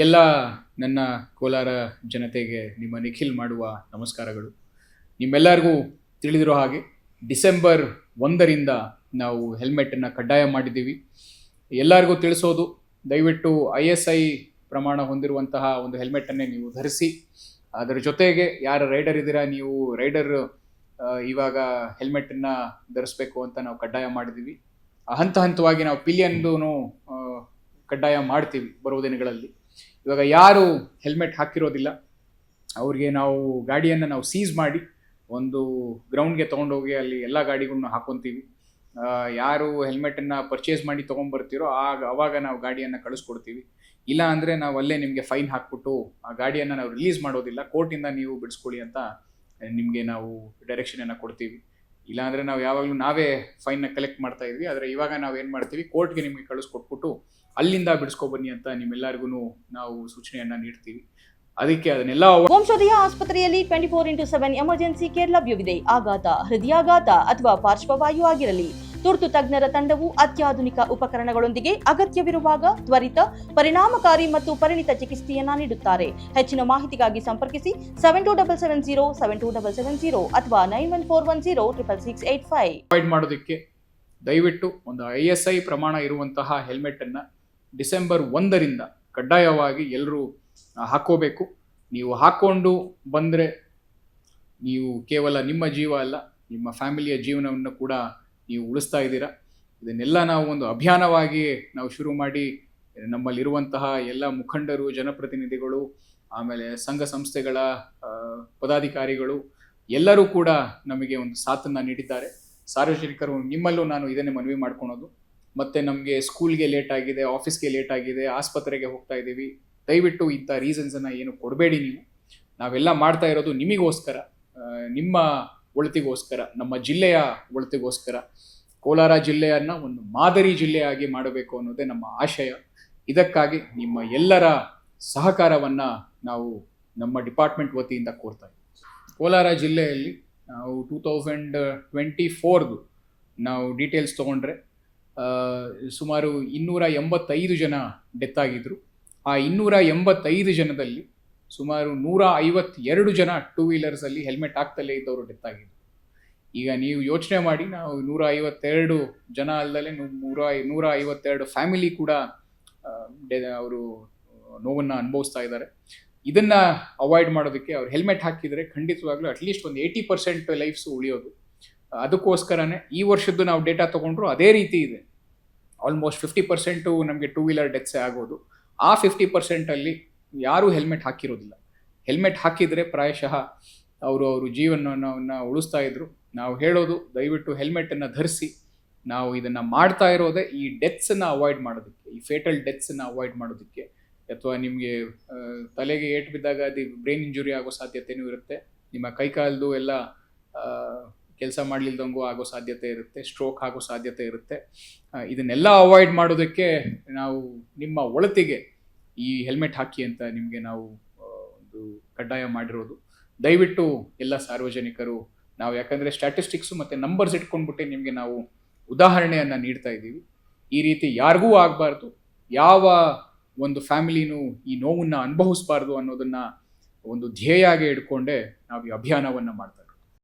ಎಲ್ಲ ನನ್ನ ಕೋಲಾರ ಜನತೆಗೆ ನಿಮ್ಮ ನಿಖಿಲ್ ಮಾಡುವ ನಮಸ್ಕಾರಗಳು. ನಿಮ್ಮೆಲ್ಲರಿಗೂ ತಿಳಿದಿರೋ ಹಾಗೆ ಡಿಸೆಂಬರ್ 1ರಿಂದ ನಾವು ಹೆಲ್ಮೆಟನ್ನು ಕಡ್ಡಾಯ ಮಾಡಿದ್ದೀವಿ. ಎಲ್ಲರಿಗೂ ತಿಳಿಸೋದು, ದಯವಿಟ್ಟು ISI ಪ್ರಮಾಣ ಹೊಂದಿರುವಂತಹ ಒಂದು ಹೆಲ್ಮೆಟನ್ನೇ ನೀವು ಧರಿಸಿ. ಅದರ ಜೊತೆಗೆ ಯಾರು ರೈಡರ್ ಇದ್ದೀರಾ, ನೀವು ರೈಡರ್ ಇವಾಗ ಹೆಲ್ಮೆಟನ್ನು ಧರಿಸ್ಬೇಕು ಅಂತ ನಾವು ಕಡ್ಡಾಯ ಮಾಡಿದ್ದೀವಿ. ಹಂತ ಹಂತವಾಗಿ ನಾವು ಪಿಲಿಯನ್ದು ಕಡ್ಡಾಯ ಮಾಡ್ತೀವಿ ಬರುವ ದಿನಗಳಲ್ಲಿ. ಇವಾಗ ಯಾರು ಹೆಲ್ಮೆಟ್ ಹಾಕಿರೋದಿಲ್ಲ ಅವ್ರಿಗೆ ನಾವು ಗಾಡಿಯನ್ನು ನಾವು ಸೀಸ್ ಮಾಡಿ ಒಂದು ಗ್ರೌಂಡ್ಗೆ ತೊಗೊಂಡೋಗಿ ಅಲ್ಲಿ ಎಲ್ಲ ಗಾಡಿಗಳನ್ನ ಹಾಕೊತೀವಿ. ಯಾರು ಹೆಲ್ಮೆಟನ್ನು ಪರ್ಚೇಸ್ ಮಾಡಿ ತೊಗೊಂಬರ್ತೀರೋ ಅವಾಗ ನಾವು ಗಾಡಿಯನ್ನು ಕಳಿಸ್ಕೊಡ್ತೀವಿ. ಇಲ್ಲ ಅಂದರೆ ನಾವು ಅಲ್ಲೇ ನಿಮಗೆ ಫೈನ್ ಹಾಕ್ಬಿಟ್ಟು ಆ ಗಾಡಿಯನ್ನು ನಾವು ರಿಲೀಸ್ ಮಾಡೋದಿಲ್ಲ, ಕೋರ್ಟಿಂದ ನೀವು ಬಿಡಿಸ್ಕೊಳ್ಳಿ ಅಂತ ನಿಮಗೆ ನಾವು ಡೈರೆಕ್ಷನನ್ನು ಕೊಡ್ತೀವಿ. ಇಲ್ಲಾಂದರೆ ನಾವು ಯಾವಾಗಲೂ ನಾವೇ ಫೈನ್ನ ಕಲೆಕ್ಟ್ ಮಾಡ್ತಾ ಇದ್ವಿ. ಆದರೆ ಇವಾಗ ನಾವು ಏನು ಮಾಡ್ತೀವಿ, ಕೋರ್ಟ್ಗೆ ನಿಮಗೆ ಕಳಿಸ್ಕೊಟ್ಬಿಟ್ಟು ಅಲ್ಲಿಂದ ಬಿಡಿಸ್ಕೊಬನ್ನಿ ಅಂತ ನಿಮ್ಮೆಲ್ಲರಿಗೂ ನಾವು ಸೂಚನೆಯನ್ನು ನೀಡ್ತೀವಿ. ಅದಕ್ಕೆ ಅದನ್ನೆಲ್ಲ ವಂಶೋದಯ ಆಸ್ಪತ್ರೆಯಲ್ಲಿ 24x7 ಎಮರ್ಜೆನ್ಸಿ ಕೇರ್ ಲಭ್ಯವಿದೆ. ಆಘಾತ, ಹೃದಯಾಘಾತ ಅಥವಾ ಪಾರ್ಶ್ವವಾಯು ಆಗಿರಲಿ, ತುರ್ತು ತಜ್ಞರ ತಂಡವು ಅತ್ಯಾಧುನಿಕ ಉಪಕರಣಗಳೊಂದಿಗೆ ಅಗತ್ಯವಿರುವಾಗ ತ್ವರಿತ, ಪರಿಣಾಮಕಾರಿ ಮತ್ತು ಪರಿಣಿತ ಚಿಕಿತ್ಸೆಯನ್ನ ನೀಡುತ್ತಾರೆ. ಹೆಚ್ಚಿನ ಮಾಹಿತಿಗಾಗಿ ಸಂಪರ್ಕಿಸಿ 7270 ಅಥವಾ 9141066685. ಅವಾಯ್ಡ್ ಮಾಡೋದಕ್ಕೆ ದಯವಿಟ್ಟು ಒಂದು ISI ಪ್ರಮಾಣ ಇರುವಂತಹ ಹೆಲ್ಮೆಟನ್ನು ಡಿಸೆಂಬರ್ 1ರಿಂದ ಕಡ್ಡಾಯವಾಗಿ ಎಲ್ಲರೂ ಹಾಕೋಬೇಕು. ನೀವು ಹಾಕ್ಕೊಂಡು ಬಂದರೆ ನೀವು ಕೇವಲ ನಿಮ್ಮ ಜೀವ ಅಲ್ಲ, ನಿಮ್ಮ ಫ್ಯಾಮಿಲಿಯ ಜೀವನವನ್ನು ಕೂಡ ನೀವು ಉಳಿಸ್ತಾ ಇದ್ದೀರಾ. ಇದನ್ನೆಲ್ಲ ನಾವು ಒಂದು ಅಭಿಯಾನವಾಗಿ ನಾವು ಶುರು ಮಾಡಿ ನಮ್ಮಲ್ಲಿರುವಂತಹ ಎಲ್ಲ ಮುಖಂಡರು, ಜನಪ್ರತಿನಿಧಿಗಳು, ಆಮೇಲೆ ಸಂಘ ಸಂಸ್ಥೆಗಳ ಪದಾಧಿಕಾರಿಗಳು ಎಲ್ಲರೂ ಕೂಡ ನಮಗೆ ಒಂದು ಸಾಥನ್ನು ನೀಡಿದ್ದಾರೆ. ಸಾರ್ವಜನಿಕರು ನಿಮ್ಮಲ್ಲೂ ನಾನು ಇದನ್ನೇ ಮನವಿ ಮಾಡ್ಕೊಳೋದು. ಮತ್ತು ನಮಗೆ ಸ್ಕೂಲ್ಗೆ ಲೇಟ್ ಆಗಿದೆ, ಆಫೀಸ್ಗೆ ಲೇಟ್ ಆಗಿದೆ, ಆಸ್ಪತ್ರೆಗೆ ಹೋಗ್ತಾ ಇದ್ದೀವಿ, ದಯವಿಟ್ಟು ಇಂಥ ರೀಸನ್ಸನ್ನು ಏನು ಕೊಡಬೇಡಿ. ನಾವೆಲ್ಲ ಮಾಡ್ತಾ ಇರೋದು ನಿಮಗೋಸ್ಕರ, ನಿಮ್ಮ ಒಳಿತಿಗೋಸ್ಕರ, ನಮ್ಮ ಜಿಲ್ಲೆಯ ಒಳಿತಿಗೋಸ್ಕರ. ಕೋಲಾರ ಜಿಲ್ಲೆಯನ್ನು ಒಂದು ಮಾದರಿ ಜಿಲ್ಲೆಯಾಗಿ ಮಾಡಬೇಕು ಅನ್ನೋದೇ ನಮ್ಮ ಆಶಯ. ಇದಕ್ಕಾಗಿ ನಿಮ್ಮ ಎಲ್ಲರ ಸಹಕಾರವನ್ನು ನಾವು ನಮ್ಮ ಡಿಪಾರ್ಟ್ಮೆಂಟ್ ವತಿಯಿಂದ ಕೋರ್ತಾ ಇದ್ದೀವಿ. ಕೋಲಾರ ಜಿಲ್ಲೆಯಲ್ಲಿ ನಾವು 2024 ನಾವು ಡೀಟೇಲ್ಸ್ ತೊಗೊಂಡ್ರೆ ಸುಮಾರು 285 ಜನ ಡೆತ್ ಆಗಿದ್ದರು. ಆ 285 ಜನದಲ್ಲಿ ಸುಮಾರು 152 ಜನ ಟೂ ವೀಲರ್ಸಲ್ಲಿ ಹೆಲ್ಮೆಟ್ ಹಾಕ್ತಲೇ ಇದ್ದವರು ಡೆತ್ ಆಗಿದ್ರು. ಈಗ ನೀವು ಯೋಚನೆ ಮಾಡಿ, ನಾವು 152 ಜನ ಅಲ್ಲದೆ 152 ಫ್ಯಾಮಿಲಿ ಕೂಡ ಅವರು ನೋವನ್ನು ಅನುಭವಿಸ್ತಾ ಇದ್ದಾರೆ. ಇದನ್ನು ಅವಾಯ್ಡ್ ಮಾಡೋದಕ್ಕೆ ಅವ್ರು ಹೆಲ್ಮೆಟ್ ಹಾಕಿದರೆ ಖಂಡಿತವಾಗ್ಲೂ ಅಟ್ಲೀಸ್ಟ್ ಒಂದು 80% ಲೈಫ್ಸ್ ಉಳಿಯೋದು. ಅದಕ್ಕೋಸ್ಕರನೇ ಈ ವರ್ಷದ್ದು ನಾವು ಡೇಟಾ ತೊಗೊಂಡ್ರು ಅದೇ ರೀತಿ ಇದೆ. ಆಲ್ಮೋಸ್ಟ್ 50% ನಮಗೆ ಟೂ ವೀಲರ್ ಡೆತ್ಸೇ ಆಗೋದು. ಆ 50%ಅಲ್ಲಿ ಯಾರೂ ಹೆಲ್ಮೆಟ್ ಹಾಕಿರೋದಿಲ್ಲ. ಹೆಲ್ಮೆಟ್ ಹಾಕಿದರೆ ಪ್ರಾಯಶಃ ಅವರು ಜೀವನವನ್ನು ಉಳಿಸ್ತಾ ಇದ್ರು. ನಾವು ಹೇಳೋದು, ದಯವಿಟ್ಟು ಹೆಲ್ಮೆಟನ್ನು ಧರಿಸಿ. ನಾವು ಇದನ್ನು ಮಾಡ್ತಾ ಇರೋದೇ ಈ ಡೆತ್ಸನ್ನು ಅವಾಯ್ಡ್ ಮಾಡೋದಕ್ಕೆ, ಈ ಫೇಟಲ್ ಡೆತ್ಸನ್ನು ಅವಾಯ್ಡ್ ಮಾಡೋದಕ್ಕೆ. ಅಥವಾ ನಿಮಗೆ ತಲೆಗೆ ಏಟು ಬಿದ್ದಾಗ ಅದು ಬ್ರೈನ್ ಇಂಜುರಿ ಆಗೋ ಸಾಧ್ಯತೆಯೂ ಇರುತ್ತೆ, ನಿಮ್ಮ ಕೈಕಾಲದು ಎಲ್ಲ ಕೆಲಸ ಮಾಡಲಿಲ್ದಂಗೂ ಆಗೋ ಸಾಧ್ಯತೆ ಇರುತ್ತೆ, ಸ್ಟ್ರೋಕ್ ಆಗೋ ಸಾಧ್ಯತೆ ಇರುತ್ತೆ. ಇದನ್ನೆಲ್ಲ ಅವಾಯ್ಡ್ ಮಾಡೋದಕ್ಕೆ ನಾವು ನಿಮ್ಮ ಒಳತಿಗೆ ಈ ಹೆಲ್ಮೆಟ್ ಹಾಕಿ ಅಂತ ನಿಮಗೆ ನಾವು ಒಂದು ಕಡ್ಡಾಯ ಮಾಡಿರೋದು. ದಯವಿಟ್ಟು ಎಲ್ಲ ಸಾರ್ವಜನಿಕರು, ನಾವು ಯಾಕಂದರೆ ಸ್ಟ್ಯಾಟಿಸ್ಟಿಕ್ಸು ಮತ್ತು ನಂಬರ್ಸ್ ಇಟ್ಕೊಂಡ್ಬಿಟ್ಟೆ ನಿಮಗೆ ನಾವು ಉದಾಹರಣೆಯನ್ನು ನೀಡ್ತಾ ಇದ್ದೀವಿ. ಈ ರೀತಿ ಯಾರಿಗೂ ಆಗಬಾರ್ದು, ಯಾವ ಒಂದು ಫ್ಯಾಮಿಲಿನೂ ಈ ನೋವನ್ನು ಅನುಭವಿಸಬಾರ್ದು ಅನ್ನೋದನ್ನು ಒಂದು ಧ್ಯೇಯ ಆಗಿ ಇಟ್ಕೊಂಡೇ ನಾವು ಈ ಅಭಿಯಾನವನ್ನು ಮಾಡ್ತಾ ಇದ್ದೀವಿ.